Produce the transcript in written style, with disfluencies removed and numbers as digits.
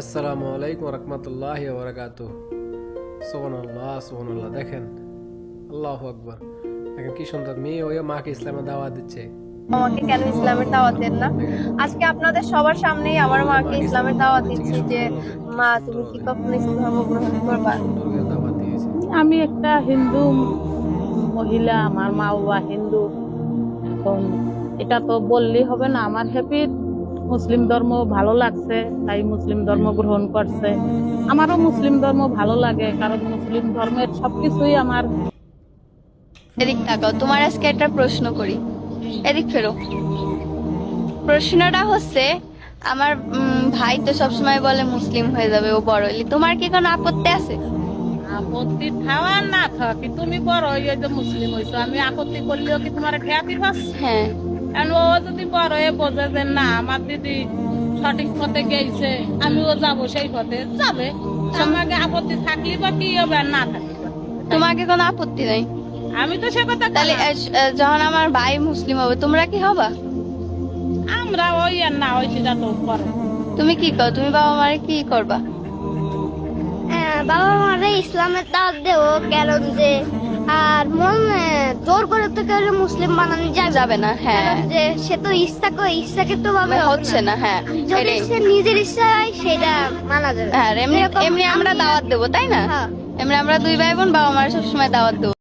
আসসালামু আলাইকুম রহমতুল্লাহি ওয়া বারাকাতুহু। সুবহানাল্লাহ সুবহানাল্লাহ। দেখেন, আল্লাহু আকবার। দেখেন কি সুন্দর মেয়ে ওই মাকে ইসলামের দাওয়াত দিচ্ছে। আমাকে কেন ইসলামের দাওয়াত দেন না? দেখেন আজকে আপনাদের সবার সামনেই আমার ওই মাকে মাকে ইসলামের দাওয়াত দাওয়াত দিচ্ছে, কি দিচ্ছি যে সুন্দরভাবে, কি মা তুমি কি সুন্দরভাবে, কখনো ইসলাম ধর্ম গ্রহণ করবা? কি সুন্দর করে দাওয়াত দিয়েছে। আমি একটা হিন্দু মহিলা, আমার মা বাবা হিন্দু। এখন এটা তো বললেই হবে না, আমার হ্যাপি মুসলিম ধর্ম ভালো লাগছে তাই মুসলিম ধর্ম গ্রহণ করছে। আমারও মুসলিম ধর্ম ভালো লাগে, কারণ মুসলিম ধর্মের সবকিছুই আমার। এদিক তাকাও, তোমার আজকে একটা প্রশ্ন করি, এদিক ফেরো। প্রশ্নটা হচ্ছে, আমার ভাই তো সবসময় বলে মুসলিম হয়ে যাবে ও বড় হইলে, তোমার কি কোনো আপত্তি আছে? আপত্তি থাকা না থাকি, তুমি বড় হয়ে যে মুসলিম হয়েছো, আমি আপত্তি করলেও কি তোমার হ্যাপি পাচ্ছি? হ্যাঁ, কারণ ও যদি বড় হয়ে বোঝে যে না আমার দিদি সঠিক পথে গেছে, আমিও যাবো সেই পথে, যাবে। আমাকে আপত্তি থাকলে বা কি হবে আর না থাকলে বা কি হবে? তোমাকে কোনো আপত্তি নাই? আমি তো সে কথা তাহলে যখন আমার ভাই মুসলিম হবে তোমরা কি হবা? আমরা ওই আর না ওই সেটা তো করে। তুমি কি কর, তুমি বাবা মারে কি করবা? বাবা মারে ইসলামের দাওয়াত দেব, কারণ যে আর মন জোর করে তো কেউ মুসলিম বানানো যাবে যাবে না, হ্যাঁ। কারণ যে সে তো ইচ্ছাকে তো ভাবে হচ্ছে না, হ্যাঁ। যদি এটাই। সে নিজের ইচ্ছায় সেটা মানা যাবে। হ্যাঁ, এমনি এরকম এমনি আমরা দাওয়াত দেবো, তাই না? হ্যাঁ। এমনি আমরা দুই ভাই বোন বাবা মার সবসময় দাওয়াত দেবো।